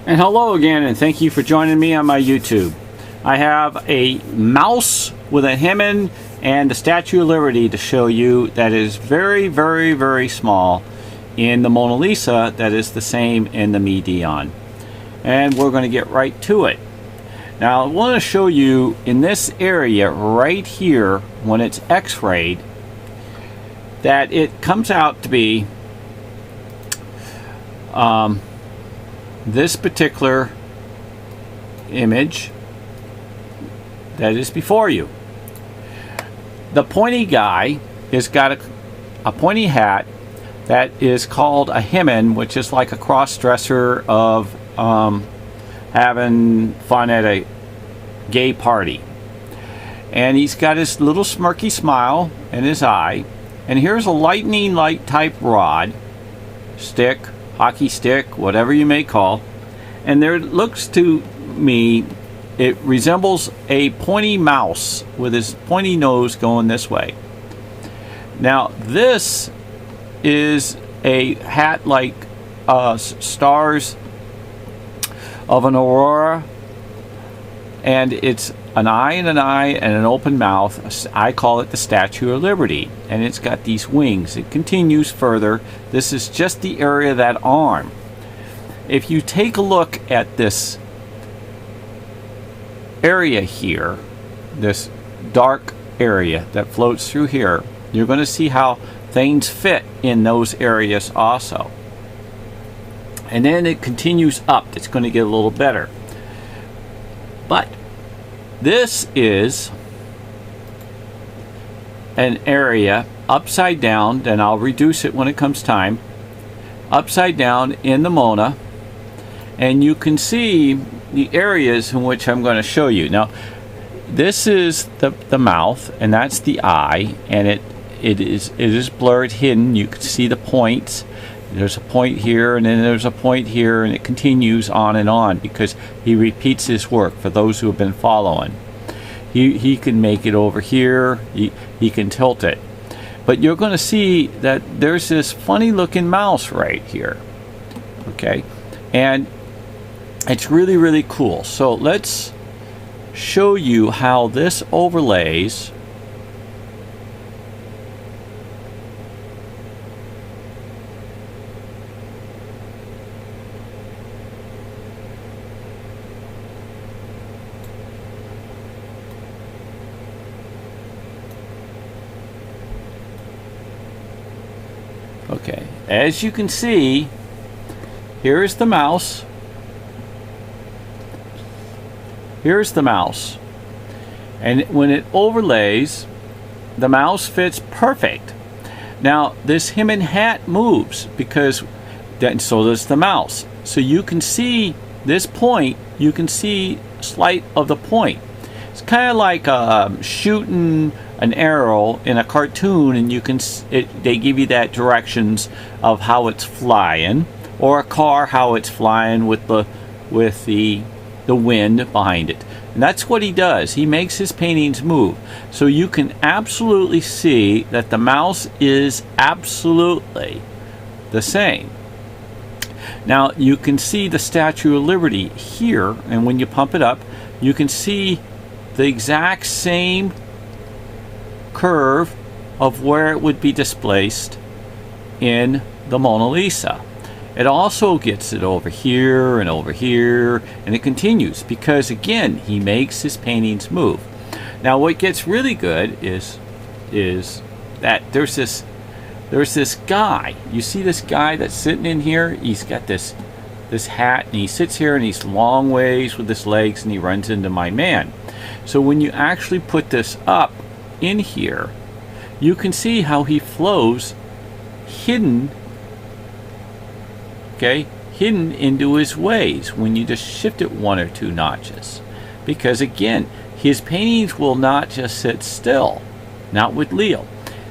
And hello again, and thank you for joining me on my YouTube. I have a mouse with a Hennin and the Statue of Liberty to show you that is very, very, very small in the Mona Lisa, that is the same in the Midion. And we're going to get right to it. Now I want to show you in this area right here, when it's x-rayed, that it comes out to be this particular image that is before you. The pointy guy has got a pointy hat that is called a Hennin, which is like a cross-dresser of having fun at a gay party. And he's got his little smirky smile in his eye. And here's a lightning light type rod, stick, hockey stick, whatever you may call, and there looks to me it resembles a pointy mouse with his pointy nose going this way. Now this is a hat like stars of an aurora, and it's an eye and an eye and an open mouth. I call it the Statue of Liberty, and it's got these wings. It continues further. This is just the area of that arm. If you take a look at this area here, this dark area that floats through here, you're going to see how things fit in those areas also. And then it continues up. It's going to get a little better. But this is an area upside down, then I'll reduce it when it comes time, upside down in the Mona, and you can see the areas in which I'm going to show you. Now this is the mouth, and that's the eye, and it is blurred, hidden. You can see the points. There's a point here, and then there's a point here, and it continues on because he repeats his work. For those who have been following, he can make it over here, he can tilt it, but you're going to see that there's this funny looking mouse right here, okay, and it's really, really cool. So let's show you how this overlays. Okay, as you can see, here's the mouse. Here's the mouse. And when it overlays, the mouse fits perfect. Now, this Hennin hat moves because then so does the mouse. So you can see this point, you can see slight of the point. It's kind of like shooting an arrow in a cartoon, and you can they give you that directions of how it's flying, or a car how it's flying with the wind behind it. And that's what he does. He makes his paintings move. So you can absolutely see that the mouse is absolutely the same. Now you can see the Statue of Liberty here, and when you pump it up, you can see the exact same curve of where it would be displaced in the Mona Lisa. It also gets it over here, and it continues because, again, he makes his paintings move. Now what gets really good is that there's this guy. You see this guy that's sitting in here? He's got this hat, and he sits here, and he's long ways with his legs, and he runs into my man. So when you actually put this up in here, you can see how he flows hidden, okay, hidden into his ways when you just shift it 1 or 2 notches. Because again, his paintings will not just sit still, not with Leo.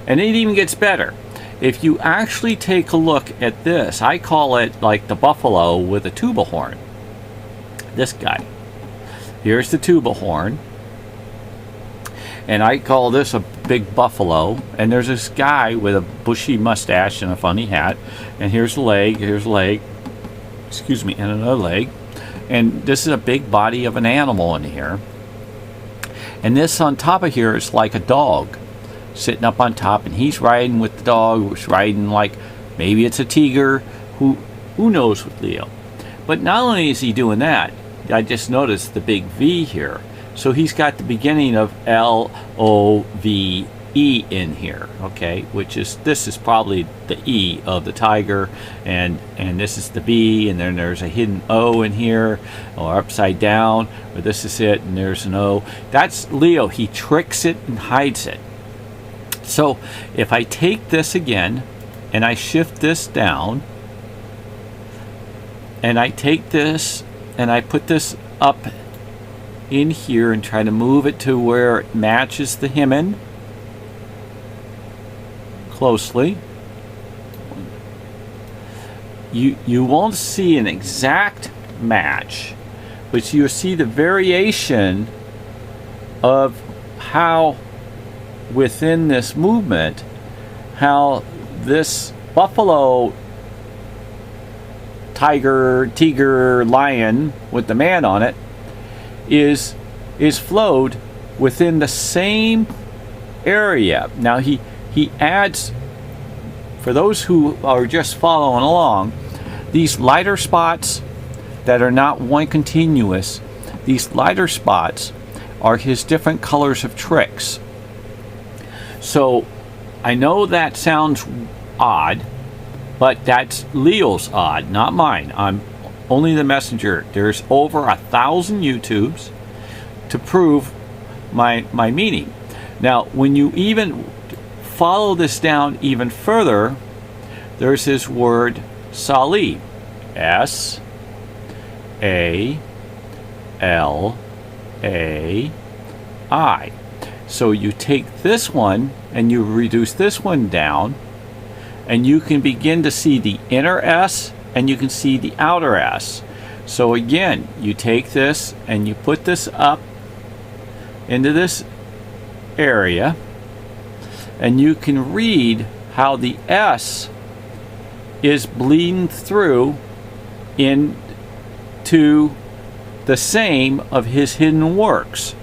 And it even gets better. If you actually take a look at this, I call it like the buffalo with a tuba horn. This guy. Here's the tuba horn. And I call this a big buffalo. And there's this guy with a bushy mustache and a funny hat. And here's the leg, excuse me, and another leg. And this is a big body of an animal in here. And this on top of here is like a dog sitting up on top, and he's riding with the dog, who's riding like maybe it's a tiger. Who knows with Leo? But not only is he doing that, I just noticed the big V here. So he's got the beginning of L-O-V-E in here, okay, which is, this is probably the E of the tiger, and this is the B, and then there's a hidden O in here, or upside down, or this is it, and there's an O. That's Leo. He tricks it and hides it. So if I take this again, and I shift this down, and I take this, and I put this up in here and try to move it to where it matches the Hennin closely, you won't see an exact match, but you'll see the variation of how within this movement, how this buffalo, tiger, lion with the man on it is flowed within the same area. Now he adds, for those who are just following along, these lighter spots that are not one continuous, these lighter spots are his different colors of tricks. So I know that sounds odd, but that's Leo's odd, not mine. I'm only the messenger. There's over 1,000 YouTubes to prove my meaning. Now, when you even follow this down even further, there's this word Sali, S-A-L-A-I. So you take this one and you reduce this one down, and you can begin to see the inner S and you can see the outer S. So again, you take this and you put this up into this area, and you can read how the S is bleeding through into the same of his hidden works.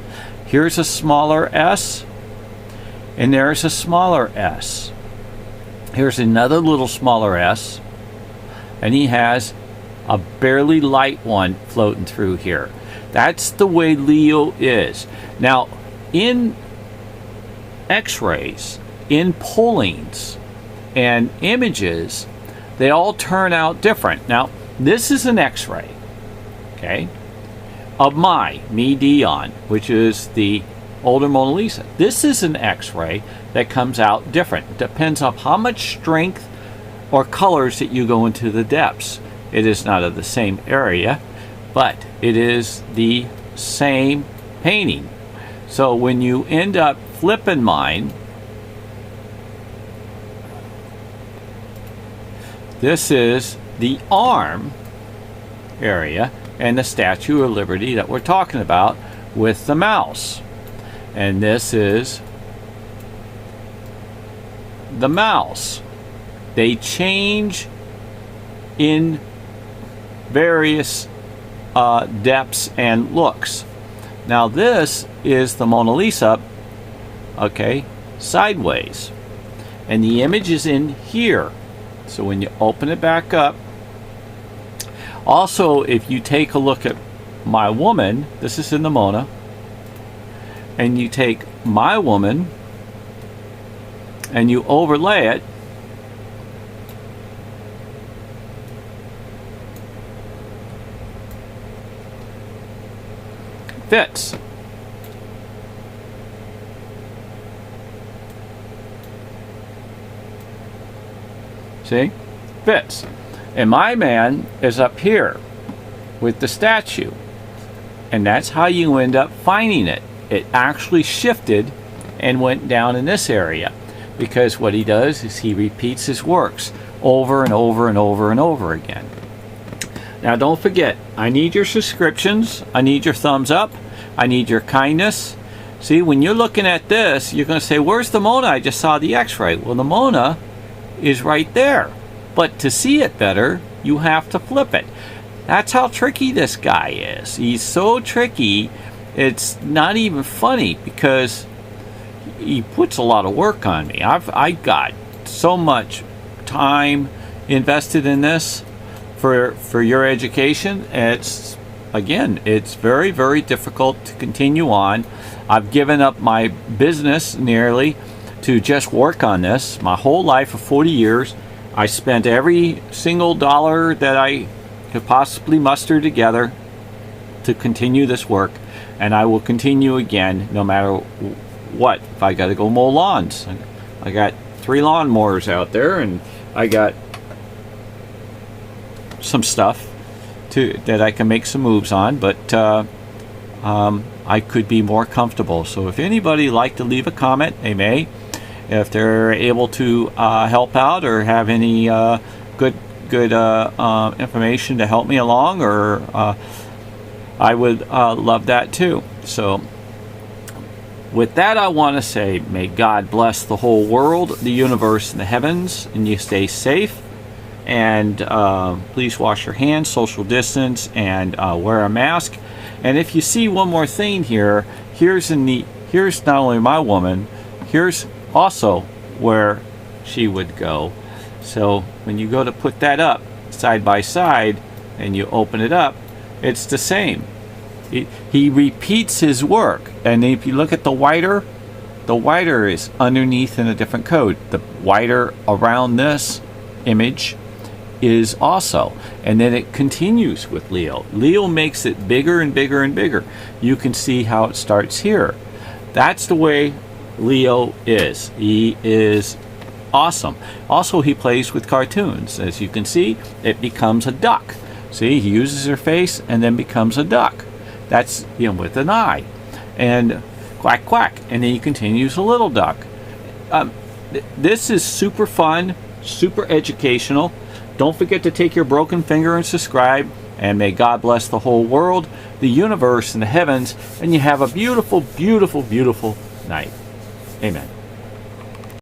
Here's a smaller S, and there's a smaller S. Here's another little smaller S, and he has a barely light one floating through here. That's the way Leo is. Now, in X-rays, in pullings, and images, they all turn out different. Now, this is an X-ray, okay, of me, Dion, which is the older Mona Lisa. This is an X-ray that comes out different. It depends on how much strength or colors that you go into the depths. It is not of the same area, but it is the same painting. So when you end up flipping mine, this is the arm area and the Statue of Liberty that we're talking about with the mouse. And this is the mouse. They change in various depths and looks. Now this is the Mona Lisa, okay, sideways. And the image is in here. So when you open it back up, also if you take a look at my woman, this is in the Mona, and you take my woman and you overlay it, fits. See? Fits. And my man is up here with the statue. And that's how you end up finding it. It actually shifted and went down in this area, because what he does is he repeats his works over and over and over and over again. Now don't forget, I need your subscriptions, I need your thumbs up, I need your kindness. See, when you're looking at this, you're going to say, where's the Mona? I just saw the X-ray. Well, the Mona is right there. But to see it better, you have to flip it. That's how tricky this guy is. He's so tricky, it's not even funny because he puts a lot of work on me. I got so much time invested in this for your education. It's very, very difficult to continue on. I've given up my business nearly to just work on this. My whole life of 40 years, I spent every single dollar that I could possibly muster together to continue this work, and I will continue again no matter what. If I got to go mow lawns, I got 3 lawnmowers out there, and I got some stuff that I can make some moves on, but I could be more comfortable. So if anybody like to leave a comment, they may. If they're able to help out or have any good information to help me along, or I would love that too. So with that, I want to say, may God bless the whole world, the universe, and the heavens, and you stay safe. And please wash your hands, social distance, and wear a mask. And if you see one more thing here, here's not only my woman, here's also where she would go. So when you go to put that up side by side and you open it up, it's the same. He repeats his work. And if you look at the whiter is underneath in a different code. The whiter around this image is also. And then it continues with Leo. Leo makes it bigger and bigger and bigger. You can see how it starts here. That's the way Leo is. He is awesome. Also, he plays with cartoons. As you can see, it becomes a duck. See, he uses her face and then becomes a duck. That's, with an eye. And quack, quack. And then he continues a little duck. This is super fun, super educational. Don't forget to take your broken finger and subscribe. And may God bless the whole world, the universe, and the heavens. And you have a beautiful, beautiful, beautiful night. Amen.